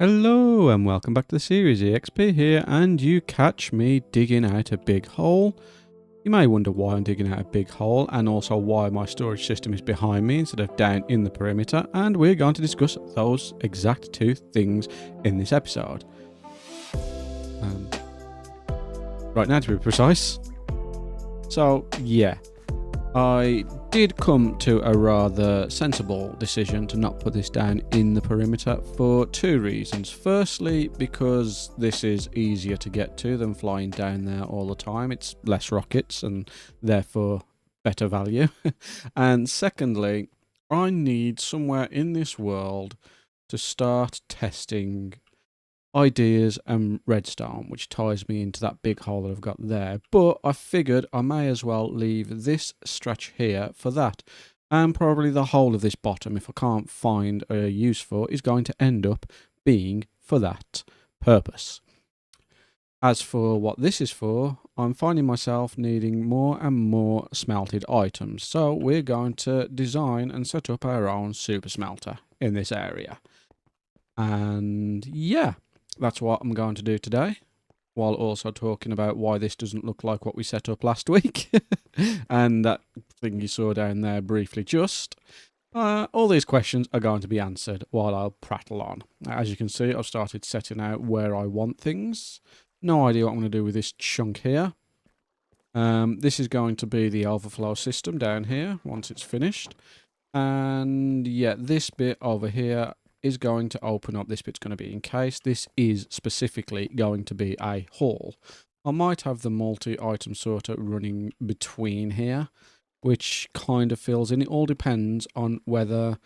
Hello and welcome back to the series. EXP here, and you catch me digging out a big hole. You may wonder why I'm digging out a big hole and also why my storage system is behind me instead of down in the perimeter, and we're going to discuss those exact two things in this episode. Right now, to be precise. So yeah, I did come to a rather sensible decision to not put this down in the perimeter for two reasons. Firstly, because this is easier to get to than flying down there all the time. It's less rockets and therefore better value. And secondly, I need somewhere in this world to start testing ideas and redstone, which ties me into that big hole that I've got there. But I figured I may as well leave this stretch here for that, and probably the whole of this bottom, if I can't find a use for, is going to end up being for that purpose. As for what this is for, I'm finding myself needing more and more smelted items, so we're going to design and set up our own super smelter in this area. And yeah, that's what I'm going to do today, while also talking about why this doesn't look like what we set up last week. And that thing you saw down there briefly just. All these questions are going to be answered while I'll prattle on. As you can see, I've started setting out where I want things. No idea what I'm going to do with this chunk here. This is going to be the overflow system down here once it's finished. And yeah, this bit over here is going to open up. This bit's going to be encased. This is specifically going to be a hall. I might have the multi-item sorter running between here, which kind of fills in. It all depends on whether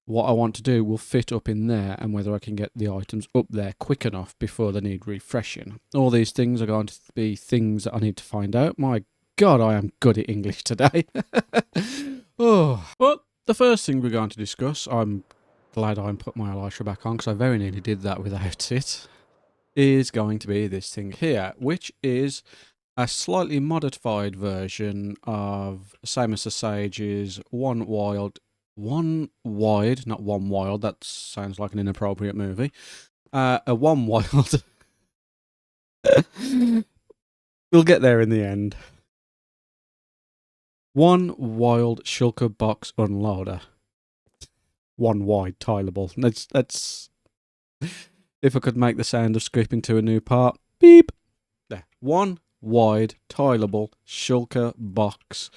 what I want to do will fit up in there and whether I can get the items up there quick enough before they need refreshing. All these things are going to be things that I need to find out. My God, I am good at English today. Oh, but the first thing we're going to discuss, I'm glad I put my Elisha back on because I very nearly did that without it, is going to be this thing here, which is a slightly modified version of Samus the Sage's one wide, not one wild, that sounds like an inappropriate movie, a one wild. We'll get there in the end. One wild Shulker box unloader. One wide tillable. Let's. If I could make the sound of skipping to a new part, beep. There. One wide tillable Shulker box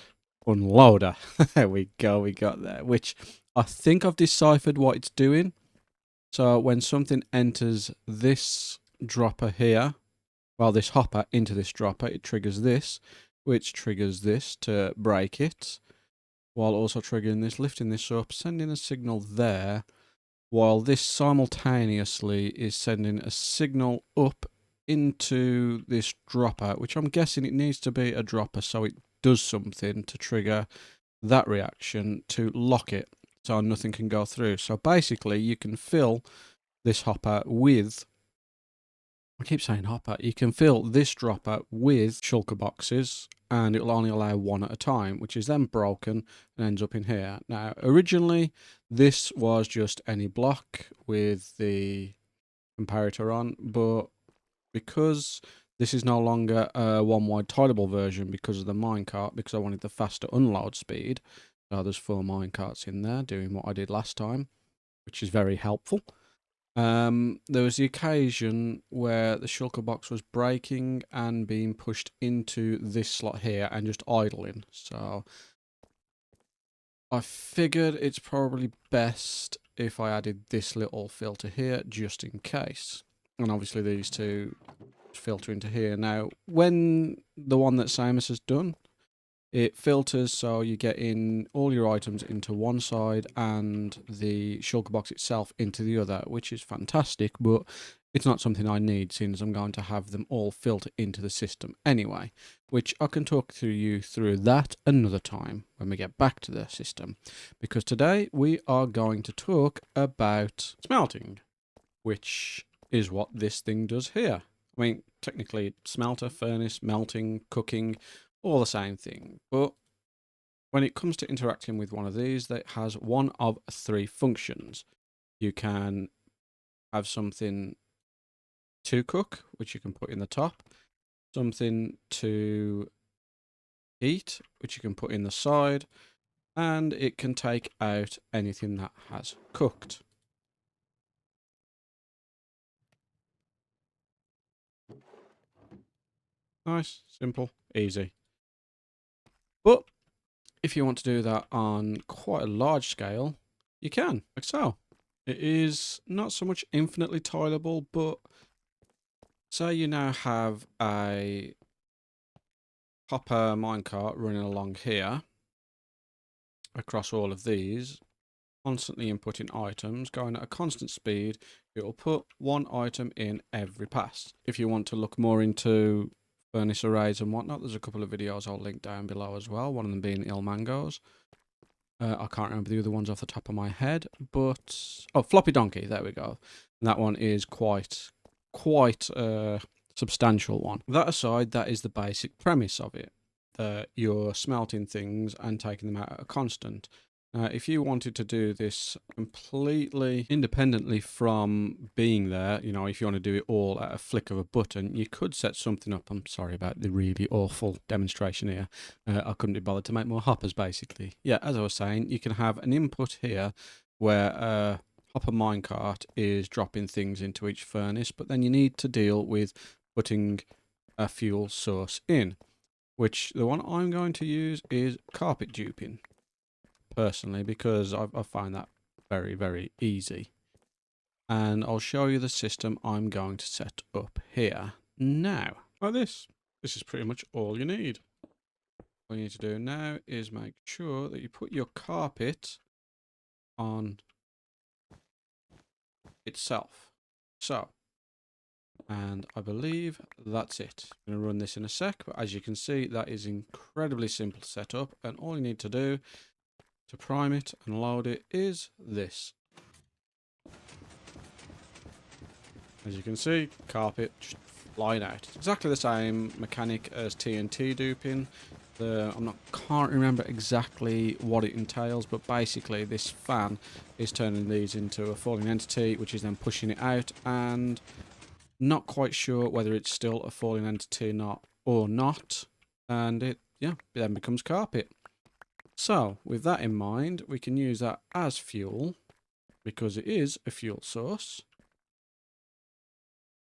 unloader. There we go. We got there. Which I think I've deciphered what it's doing. So when something enters this dropper here, well, this hopper into this dropper, it triggers this, which triggers this to break it, while also triggering this, lifting this up, sending a signal there, while this simultaneously is sending a signal up into this dropper, which I'm guessing it needs to be a dropper so it does something to trigger that reaction to lock it so nothing can go through. So basically you can fill this hopper with, I keep saying hopper, you can fill this dropper with shulker boxes and it'll only allow one at a time, which is then broken and ends up in here. Now, originally, this was just any block with the comparator on, but because this is no longer a one-wide tillable version because of the minecart, because I wanted the faster unload speed, so there's 4 minecarts in there doing what I did last time, which is very helpful. There was the occasion where the shulker box was breaking and being pushed into this slot here and just idling. So I figured it's probably best if I added this little filter here just in case. And obviously these two filter into here. Now, when the one that Samus has done, it filters so you get in all your items into one side and the shulker box itself into the other, which is fantastic, but it's not something I need since I'm going to have them all filter into the system anyway, which I can talk to you through that another time when we get back to the system, because today we are going to talk about smelting, which is what this thing does here. I mean, technically, smelter, furnace, melting, cooking, all the same thing, but when it comes to interacting with one of these, that has one of 3 functions. You can have something to cook, which you can put in the top, something to eat, which you can put in the side, and it can take out anything that has cooked. Nice, simple, easy. But if you want to do that on quite a large scale, you can, like so. It is not so much infinitely tileable, but say you now have a hopper minecart running along here across all of these, constantly inputting items, going at a constant speed. It will put one item in every pass. If you want to look more into furnace arrays and whatnot, there's a couple of videos I'll link down below as well, one of them being Il Mango's. I can't remember the other ones off the top of my head, but oh, Floppy Donkey, there we go. And that one is quite a substantial one. That aside, that is the basic premise of it. That you're smelting things and taking them out at a constant. If you wanted to do this completely independently from being there, you know, if you want to do it all at a flick of a button, you could set something up. I'm sorry about the really awful demonstration here. I couldn't be bothered to make more hoppers, basically. Yeah, as I was saying, you can have an input here where a hopper minecart is dropping things into each furnace, but then you need to deal with putting a fuel source in, which the one I'm going to use is carpet duping. Personally, because I find that very, very easy. And I'll show you the system I'm going to set up here now. Like this. This is pretty much all you need. All you need to do now is make sure that you put your carpet on itself. So, and I believe that's it. I'm going to run this in a sec, but as you can see, that is incredibly simple to set up, and all you need to do to prime it and load it is this. As you can see, carpet just flying out. Exactly the same mechanic as TNT duping. Can't remember exactly what it entails, but basically this fan is turning these into a falling entity, which is then pushing it out, and not quite sure whether it's still a falling entity or not, and it then becomes carpet. So with that in mind, we can use that as fuel because it is a fuel source.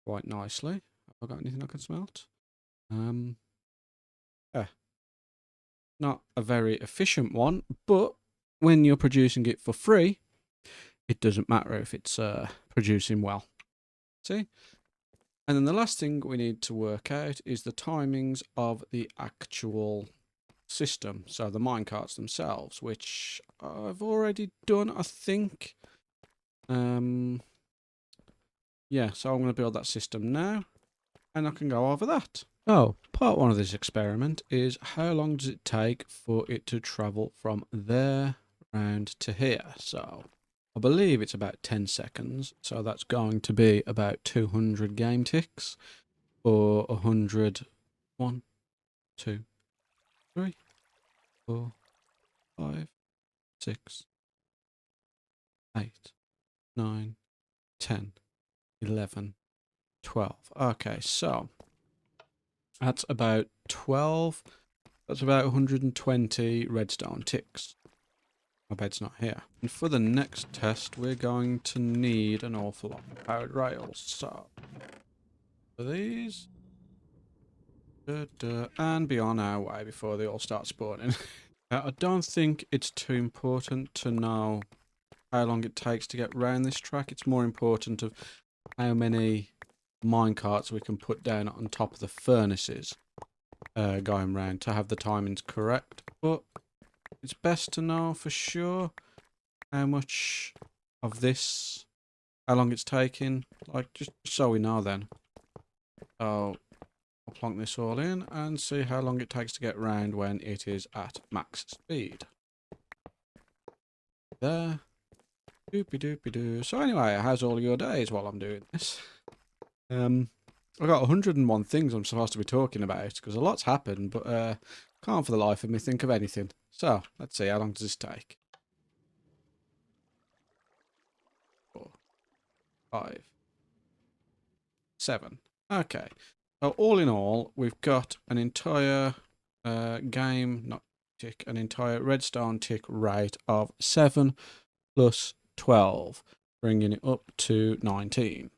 Quite nicely. Have I got anything I can smelt? Yeah. Not a very efficient one, but when you're producing it for free, it doesn't matter if it's producing well. See? And then the last thing we need to work out is the timings of the actual system. So the minecarts themselves, which I've already done, I think. Yeah, so I'm going to build that system now, and I can go over that. Oh, part one of this experiment is how long does it take for it to travel from there round to here. So I believe it's about 10 seconds. So that's going to be about 200 game ticks, or 100. 1, 2, 3, 4, 5, 6, 8, 9, 10, 11, 12. Okay, so that's about 12. That's about 120 redstone ticks. My bed's not here. And for the next test, we're going to need an awful lot of powered rails. So, for these, and be on our way before they all start spawning. I don't think it's too important to know how long it takes to get round this track. It's more important of how many minecarts we can put down on top of the furnaces going round to have the timings correct. But it's best to know for sure how much of this, how long it's taking, like just so we know then. So I'll plonk this all in and see how long it takes to get round when it is at max speed. There. Doopy doopy doo. So anyway, how's all your days while I'm doing this? I've got 101 things I'm supposed to be talking about because a lot's happened, but can't for the life of me think of anything. So let's see, how long does this take? 4, 5, 7. Okay. So all in all, we've got an entire an entire redstone tick rate of 7 plus 12, bringing it up to 19.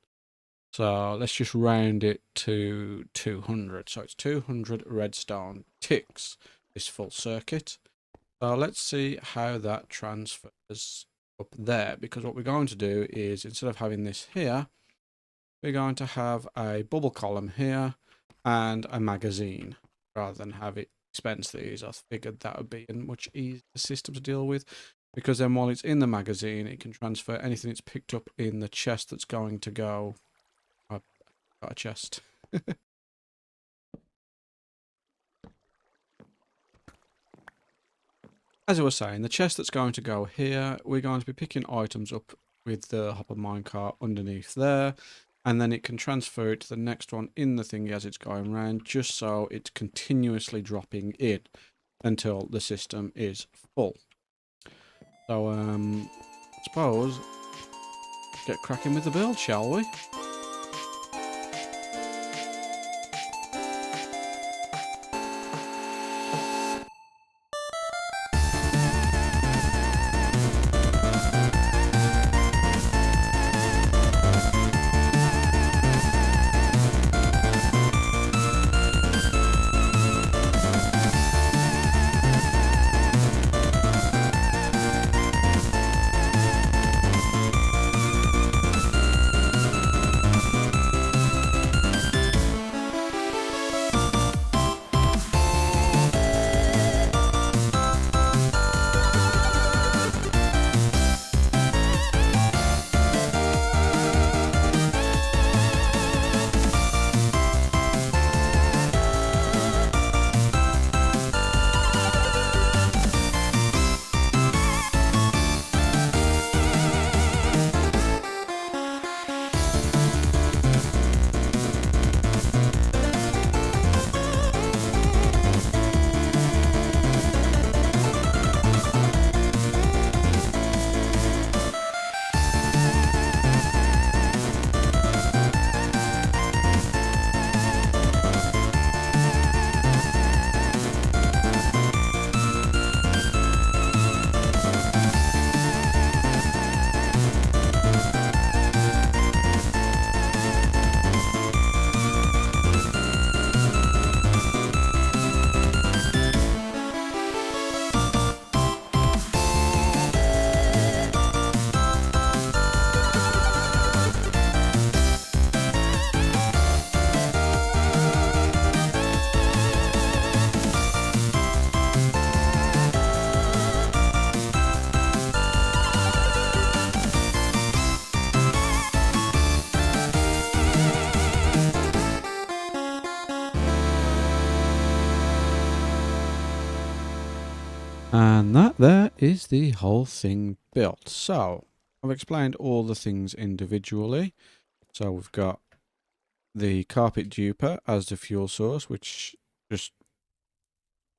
So let's just round it to 200. So it's 200 redstone ticks, this full circuit. So let's see how that transfers up there, because what we're going to do is, instead of having this here, we're going to have a bubble column here and a magazine, rather than have it dispense these. I figured that would be a much easier system to deal with, because then while it's in the magazine, it can transfer anything it's picked up in the chest that's going to go. I've got a chest. As I was saying, the chest that's going to go here, we're going to be picking items up with the hopper minecart underneath there, and then it can transfer it to the next one in the thingy as it's going around, just so it's continuously dropping in until the system is full. So, I suppose, get cracking with the build, shall we? And that there is the whole thing built. So, I've explained all the things individually. So we've got the carpet duper as the fuel source, which just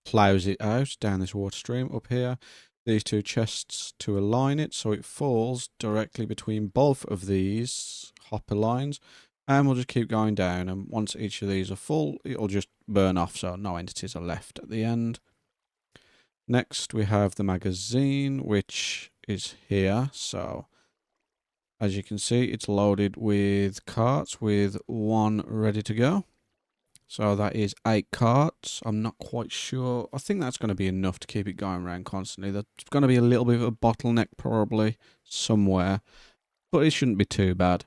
plows it out down this water stream up here. These two chests to align it so it falls directly between both of these hopper lines. And we'll just keep going down, and once each of these are full, it'll just burn off so no entities are left at the end. Next, we have the magazine, which is here. So, as you can see, it's loaded with carts with one ready to go. So that is 8 carts. I'm not quite sure. I think that's going to be enough to keep it going around constantly. There's going to be a little bit of a bottleneck probably somewhere, but it shouldn't be too bad.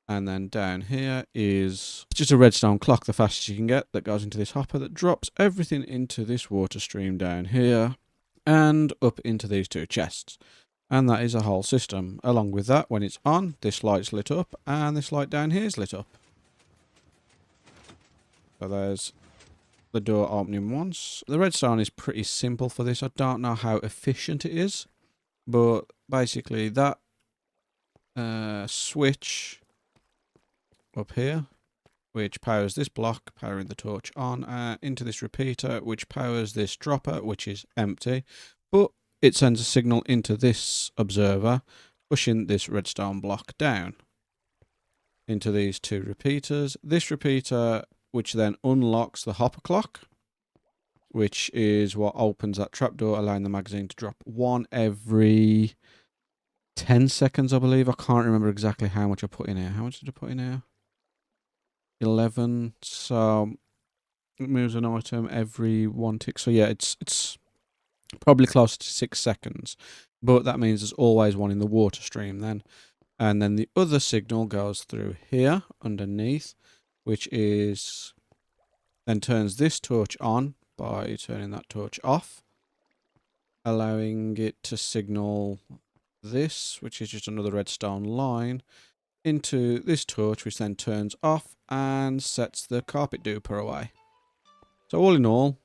And then down here is just a redstone clock, the fastest you can get, that goes into this hopper that drops everything into this water stream down here and up into these two chests. And that is a whole system. Along with that, when it's on, this light's lit up and this light down here is lit up. So there's the door opening once. The redstone is pretty simple for this. I don't know how efficient it is, but basically that switch up here, which powers this block, powering the torch on, into this repeater, which powers this dropper, which is empty, but it sends a signal into this observer, pushing this redstone block down into these 2 repeaters. This repeater, which then unlocks the hopper clock, which is what opens that trapdoor, allowing the magazine to drop 1 every 10 seconds, I believe. I can't remember exactly how much I put in here. How much did I put in here? 11. So it moves an item every 1 tick. So yeah, it's probably close to 6 seconds. But that means there's always one in the water stream then. And then the other signal goes through here underneath, which is then turns this torch on by turning that torch off, allowing it to signal this, which is just another redstone line, into this torch, which then turns off and sets the carpet duper away. So all in all,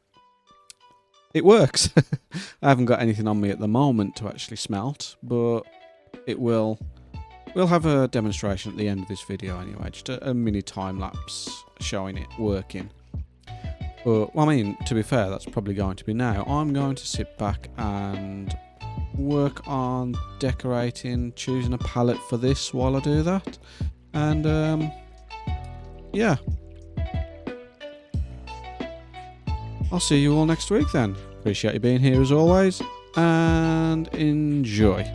it works. I haven't got anything on me at the moment to actually smelt, but it will. We'll have a demonstration at the end of this video anyway, just a mini time lapse showing it working. But, well, I mean, to be fair, that's probably going to be now. I'm going to sit back and work on decorating, choosing a palette for this while I do that. And, yeah. I'll see you all next week then. Appreciate you being here as always, and enjoy.